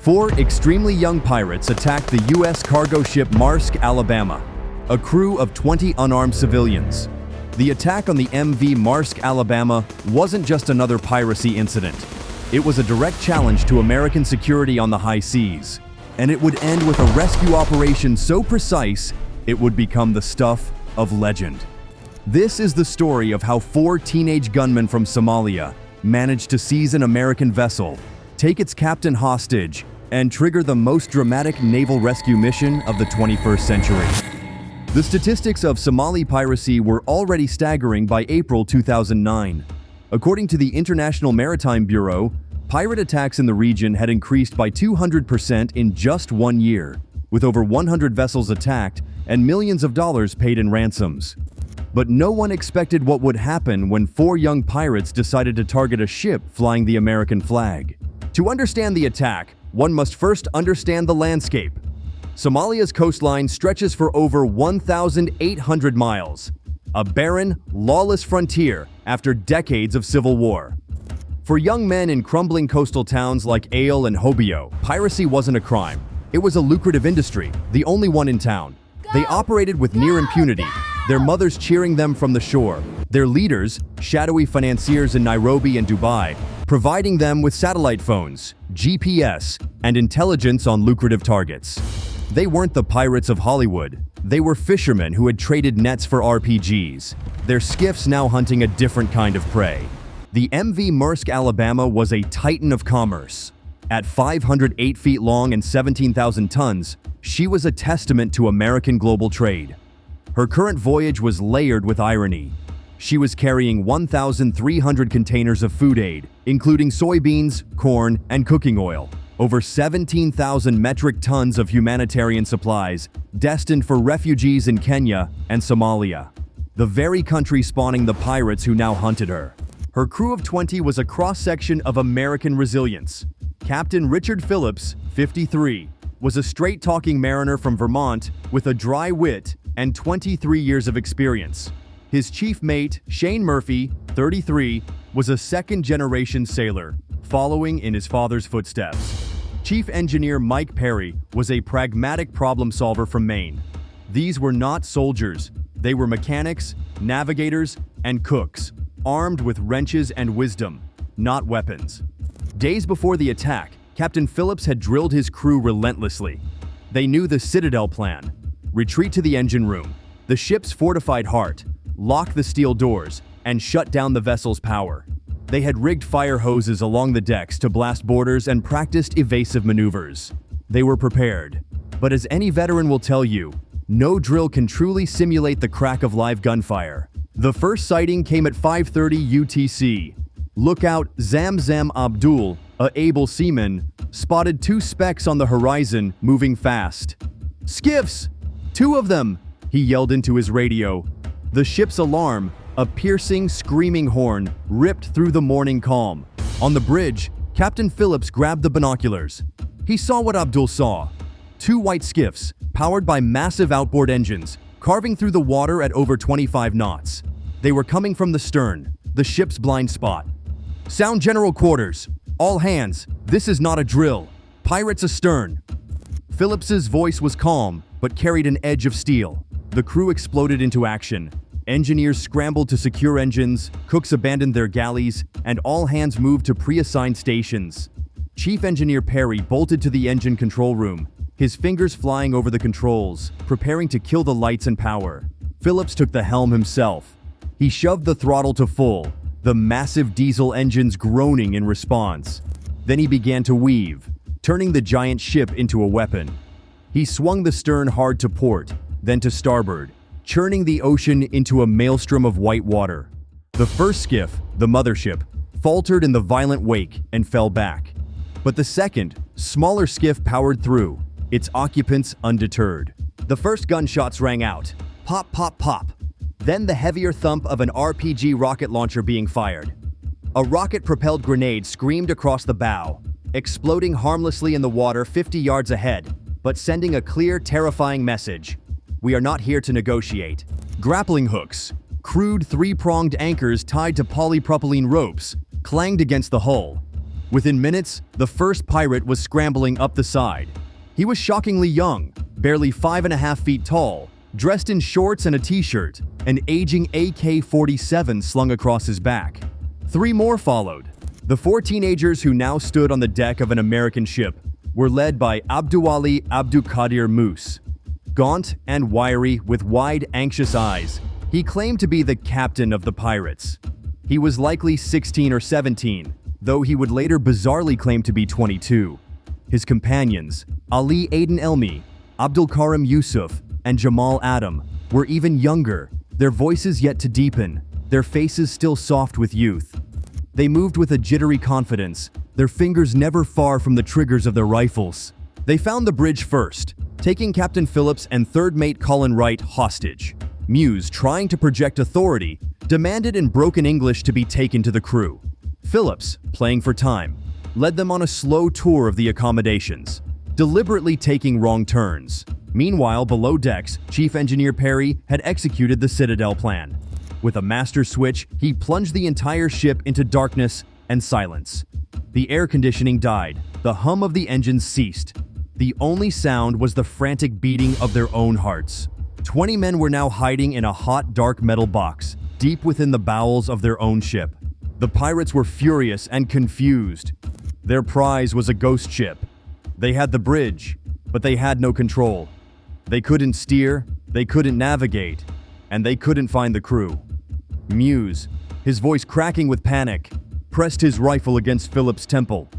Four extremely young pirates attacked the U.S. cargo ship Maersk Alabama, a crew of 20 unarmed civilians. The attack on the MV Maersk Alabama wasn't just another piracy incident. It was a direct challenge to American security on the high seas. And it would end with a rescue operation so precise, it would become the stuff of legend. This is the story of how four teenage gunmen from Somalia managed to seize an American vessel, take its captain hostage, and trigger the most dramatic naval rescue mission of the 21st century. The statistics of Somali piracy were already staggering by April 2009. According to the International Maritime Bureau, pirate attacks in the region had increased by 200% in just 1 year, with over 100 vessels attacked and millions of dollars paid in ransoms. But no one expected what would happen when four young pirates decided to target a ship flying the American flag. To understand the attack, one must first understand the landscape. Somalia's coastline stretches for over 1,800 miles, a barren, lawless frontier after decades of civil war. For young men in crumbling coastal towns like Ale and Hobyo, piracy wasn't a crime. It was a lucrative industry, the only one in town. They operated with near impunity, their mothers cheering them from the shore, their leaders, shadowy financiers in Nairobi and Dubai, providing them with satellite phones, GPS, and intelligence on lucrative targets. They weren't the pirates of Hollywood. They were fishermen who had traded nets for RPGs, their skiffs now hunting a different kind of prey. The MV Maersk Alabama was a titan of commerce. At 508 feet long and 17,000 tons, she was a testament to American global trade. Her current voyage was layered with irony. She was carrying 1,300 containers of food aid, including soybeans, corn, and cooking oil, over 17,000 metric tons of humanitarian supplies destined for refugees in Kenya and Somalia, the very country spawning the pirates who now hunted her. Her crew of 20 was a cross-section of American resilience. Captain Richard Phillips, 53, was a straight-talking mariner from Vermont with a dry wit and 23 years of experience. His chief mate, Shane Murphy, 33, was a second-generation sailor, following in his father's footsteps. Chief Engineer Mike Perry was a pragmatic problem solver from Maine. These were not soldiers. They were mechanics, navigators, and cooks, armed with wrenches and wisdom, not weapons. Days before the attack, Captain Phillips had drilled his crew relentlessly. They knew the Citadel plan: retreat to the engine room, the ship's fortified heart, lock the steel doors, and shut down the vessel's power. They had rigged fire hoses along the decks to blast boarders and practiced evasive maneuvers. They were prepared. But as any veteran will tell you, no drill can truly simulate the crack of live gunfire. The first sighting came at 5:30 UTC. Lookout Zamzam Abdul, a able seaman, spotted two specks on the horizon moving fast. "Skiffs! 2 of them!" he yelled into his radio. The ship's alarm, a piercing, screaming horn, ripped through the morning calm. On the bridge, Captain Phillips grabbed the binoculars. He saw what Abdul saw: 2 white skiffs, powered by massive outboard engines, carving through the water at over 25 knots. They were coming from the stern, the ship's blind spot. "Sound general quarters. All hands, this is not a drill. Pirates astern." Phillips's voice was calm, but carried an edge of steel. The crew exploded into action. Engineers scrambled to secure engines, cooks abandoned their galleys, and all hands moved to pre-assigned stations. Chief Engineer Perry bolted to the engine control room, his fingers flying over the controls, preparing to kill the lights and power. Phillips took the helm himself. He shoved the throttle to full, the massive diesel engines groaning in response. Then he began to weave, turning the giant ship into a weapon. He swung the stern hard to port, then to starboard, churning the ocean into a maelstrom of white water. The first skiff, the mothership, faltered in the violent wake and fell back. But the second, smaller skiff powered through, its occupants undeterred. The first gunshots rang out. Pop, pop, pop. Then the heavier thump of an RPG rocket launcher being fired. A rocket-propelled grenade screamed across the bow, exploding harmlessly in the water 50 yards ahead, but sending a clear, terrifying message: "We are not here to negotiate." Grappling hooks, crude 3-pronged anchors tied to polypropylene ropes, clanged against the hull. Within minutes, the first pirate was scrambling up the side. He was shockingly young, barely 5.5 feet tall, dressed in shorts and a t-shirt, an aging AK-47 slung across his back. 3 more followed. The 4 teenagers who now stood on the deck of an American ship were led by Abduwali Abdukadir Moose. Gaunt and wiry, with wide, anxious eyes, he claimed to be the captain of the pirates. He was likely 16 or 17, though he would later bizarrely claim to be 22. His companions, Ali Aden Elmi, Abdul Karim Yusuf, and Jamal Adam, were even younger, their voices yet to deepen, their faces still soft with youth. They moved with a jittery confidence, their fingers never far from the triggers of their rifles. They found the bridge first, taking Captain Phillips and third mate Colin Wright hostage. Muse, trying to project authority, demanded in broken English to be taken to the crew. Phillips, playing for time, led them on a slow tour of the accommodations, deliberately taking wrong turns. Meanwhile, below decks, Chief Engineer Perry had executed the Citadel plan. With a master switch, he plunged the entire ship into darkness and silence. The air conditioning died, the hum of the engines ceased. The only sound was the frantic beating of their own hearts. 20 men were now hiding in a hot, dark metal box, deep within the bowels of their own ship. The pirates were furious and confused. Their prize was a ghost ship. They had the bridge, but they had no control. They couldn't steer, they couldn't navigate, and they couldn't find the crew. Muse, his voice cracking with panic, pressed his rifle against Philip's temple.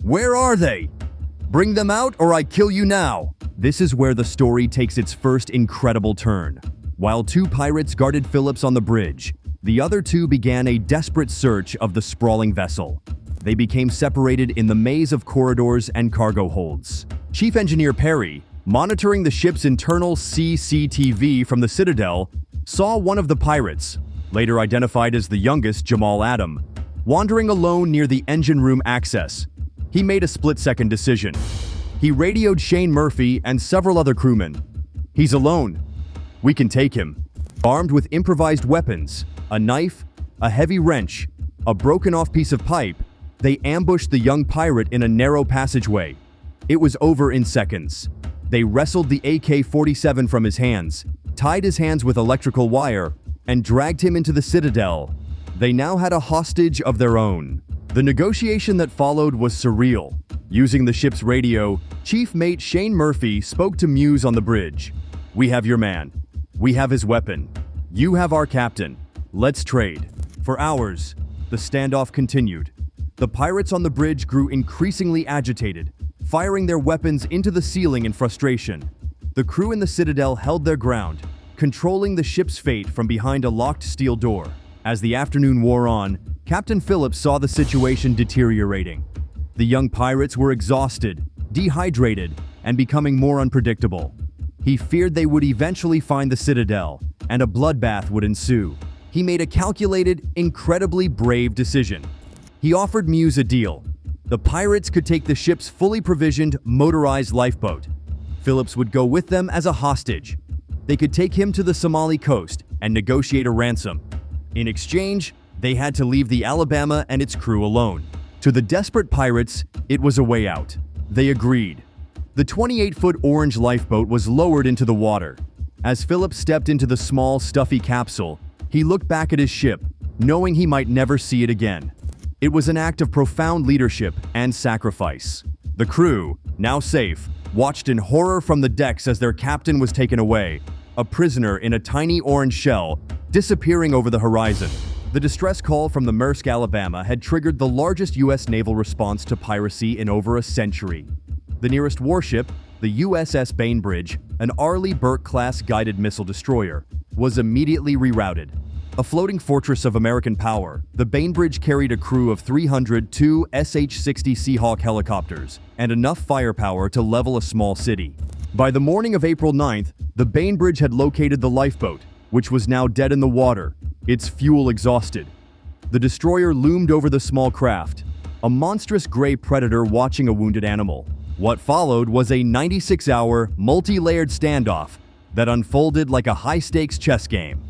"Where are they? Bring them out or I kill you now!" This is where the story takes its first incredible turn. While 2 pirates guarded Phillips on the bridge, the other 2 began a desperate search of the sprawling vessel. They became separated in the maze of corridors and cargo holds. Chief Engineer Perry, monitoring the ship's internal CCTV from the Citadel, saw one of the pirates, later identified as the youngest Jamal Adam, wandering alone near the engine room access. He made a split-second decision. He radioed Shane Murphy and several other crewmen. "He's alone. We can take him." Armed with improvised weapons, a knife, a heavy wrench, a broken-off piece of pipe, they ambushed the young pirate in a narrow passageway. It was over in seconds. They wrestled the AK-47 from his hands, tied his hands with electrical wire, and dragged him into the Citadel. They now had a hostage of their own. The negotiation that followed was surreal. Using the ship's radio, Chief Mate Shane Murphy spoke to Muse on the bridge. "We have your man. We have his weapon. You have our captain. Let's trade." For hours, the standoff continued. The pirates on the bridge grew increasingly agitated, firing their weapons into the ceiling in frustration. The crew in the Citadel held their ground, controlling the ship's fate from behind a locked steel door. As the afternoon wore on, Captain Phillips saw the situation deteriorating. The young pirates were exhausted, dehydrated, and becoming more unpredictable. He feared they would eventually find the Citadel, and a bloodbath would ensue. He made a calculated, incredibly brave decision. He offered Muse a deal. The pirates could take the ship's fully provisioned, motorized lifeboat. Phillips would go with them as a hostage. They could take him to the Somali coast and negotiate a ransom. In exchange, they had to leave the Alabama and its crew alone. To the desperate pirates, it was a way out. They agreed. The 28-foot orange lifeboat was lowered into the water. As Phillips stepped into the small, stuffy capsule, he looked back at his ship, knowing he might never see it again. It was an act of profound leadership and sacrifice. The crew, now safe, watched in horror from the decks as their captain was taken away, a prisoner in a tiny orange shell, disappearing over the horizon. The distress call from the Maersk Alabama had triggered the largest U.S. naval response to piracy in over a century. The nearest warship, the USS Bainbridge, an Arleigh Burke-class guided missile destroyer, was immediately rerouted. A floating fortress of American power, the Bainbridge carried a crew of 302 SH-60 Seahawk helicopters and enough firepower to level a small city. By the morning of April 9th, the Bainbridge had located the lifeboat, which was now dead in the water, its fuel exhausted. The destroyer loomed over the small craft, a monstrous gray predator watching a wounded animal. What followed was a 96-hour, multi-layered standoff that unfolded like a high-stakes chess game.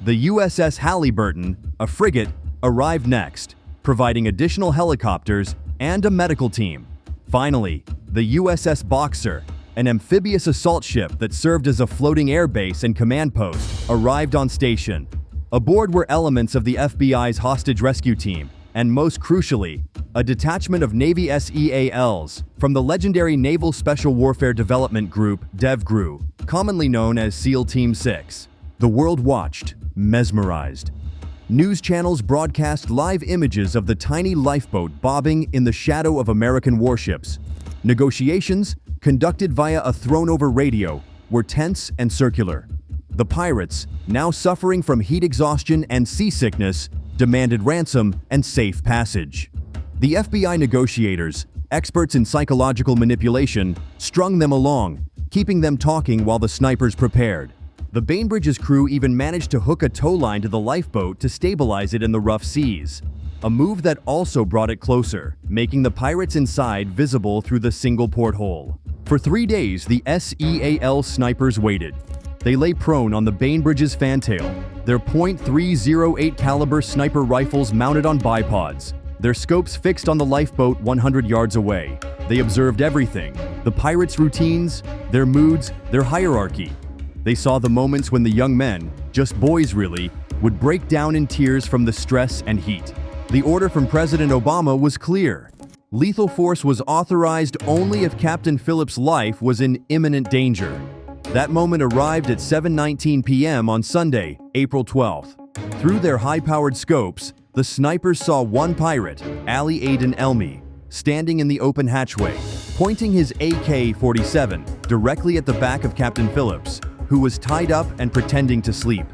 The USS Halliburton, a frigate, arrived next, providing additional helicopters and a medical team. Finally, the USS Boxer, an amphibious assault ship that served as a floating air base and command post, arrived on station. Aboard were elements of the FBI's hostage rescue team, and most crucially, a detachment of Navy SEALs from the legendary Naval Special Warfare Development Group, DevGRU, commonly known as SEAL Team 6. The world watched, mesmerized. News channels broadcast live images of the tiny lifeboat bobbing in the shadow of American warships. Negotiations, conducted via a thrown-over radio, were tense and circular. The pirates, now suffering from heat exhaustion and seasickness, demanded ransom and safe passage. The FBI negotiators, experts in psychological manipulation, strung them along, keeping them talking while the snipers prepared. The Bainbridge's crew even managed to hook a tow line to the lifeboat to stabilize it in the rough seas, a move that also brought it closer, making the pirates inside visible through the single porthole. For 3 days, the SEAL snipers waited. They lay prone on the Bainbridge's fantail, their .308 caliber sniper rifles mounted on bipods, their scopes fixed on the lifeboat 100 yards away. They observed everything: the pirates' routines, their moods, their hierarchy. They saw the moments when the young men, just boys really, would break down in tears from the stress and heat. The order from President Obama was clear. Lethal force was authorized only if Captain Phillips' life was in imminent danger. That moment arrived at 7:19 p.m. on Sunday, April 12th. Through their high-powered scopes, the snipers saw one pirate, Ali Aden Elmi, standing in the open hatchway, pointing his AK-47 directly at the back of Captain Phillips, who was tied up and pretending to sleep.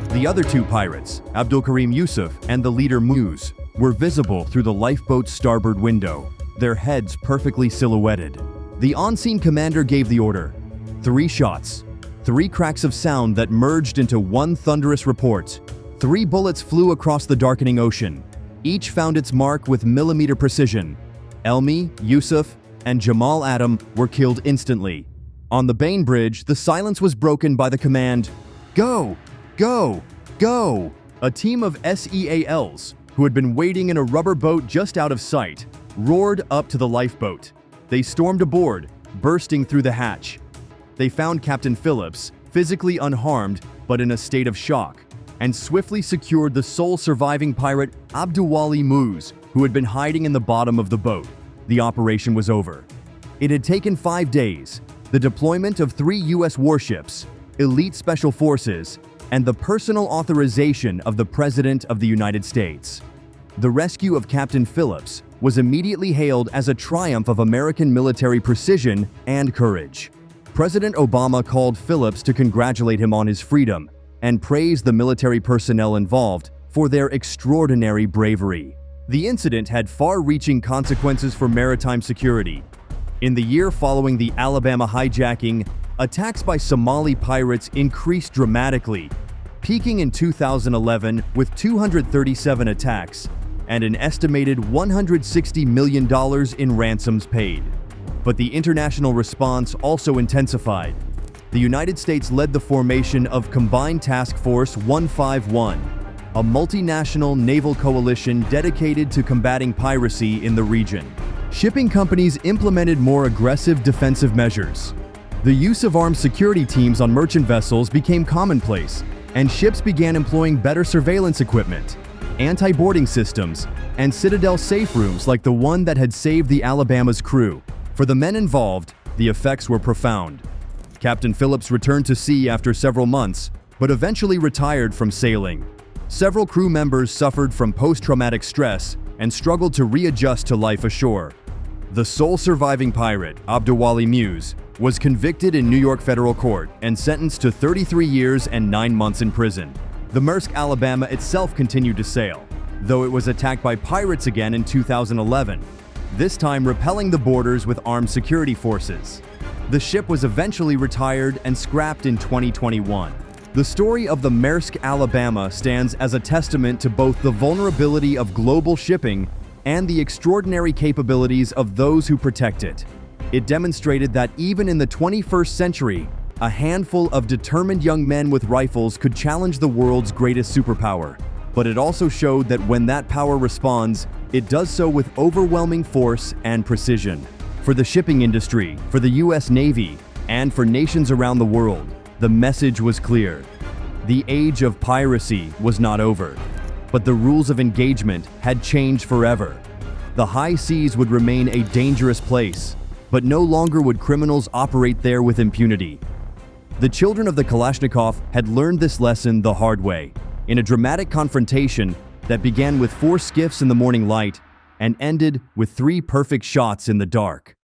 The other two pirates, Abdul Karim Yusuf and the leader Muz, were visible through the lifeboat's starboard window, their heads perfectly silhouetted. The on-scene commander gave the order. 3 shots, 3 cracks of sound that merged into one thunderous report. 3 bullets flew across the darkening ocean. Each found its mark with millimeter precision. Elmi, Yusuf, and Jamal Adam were killed instantly. On the Bainbridge, the silence was broken by the command, "Go! Go! Go!" A team of SEALs, who had been waiting in a rubber boat just out of sight, roared up to the lifeboat. They stormed aboard, bursting through the hatch. They found Captain Phillips, physically unharmed but in a state of shock, and swiftly secured the sole surviving pirate Abdulwali Muz, who had been hiding in the bottom of the boat. The operation was over. It had taken 5 days, the deployment of 3 U.S. warships, elite special forces, and the personal authorization of the President of the United States. The rescue of Captain Phillips was immediately hailed as a triumph of American military precision and courage. President Obama called Phillips to congratulate him on his freedom and praised the military personnel involved for their extraordinary bravery. The incident had far-reaching consequences for maritime security. In the year following the Alabama hijacking, attacks by Somali pirates increased dramatically, peaking in 2011 with 237 attacks and an estimated $160 million in ransoms paid. But the international response also intensified. The United States led the formation of Combined Task Force 151, a multinational naval coalition dedicated to combating piracy in the region. Shipping companies implemented more aggressive defensive measures. The use of armed security teams on merchant vessels became commonplace, and ships began employing better surveillance equipment, anti-boarding systems, and citadel safe rooms like the one that had saved the Alabama's crew. For the men involved, the effects were profound. Captain Phillips returned to sea after several months, but eventually retired from sailing. Several crew members suffered from post-traumatic stress and struggled to readjust to life ashore. The sole surviving pirate, Abdulwali Muz, was convicted in New York federal court and sentenced to 33 years and 9 months in prison. The Maersk Alabama itself continued to sail, though it was attacked by pirates again in 2011, this time repelling the borders with armed security forces. The ship was eventually retired and scrapped in 2021. The story of the Maersk Alabama stands as a testament to both the vulnerability of global shipping and the extraordinary capabilities of those who protect it. It demonstrated that even in the 21st century, a handful of determined young men with rifles could challenge the world's greatest superpower. But it also showed that when that power responds, It does so with overwhelming force and precision. For the shipping industry, for the US Navy, and for nations around the world, the message was clear. The age of piracy was not over, but the rules of engagement had changed forever. The high seas would remain a dangerous place, but no longer would criminals operate there with impunity. The children of the Kalashnikov had learned this lesson the hard way, in a dramatic confrontation that began with 4 skiffs in the morning light and ended with 3 perfect shots in the dark.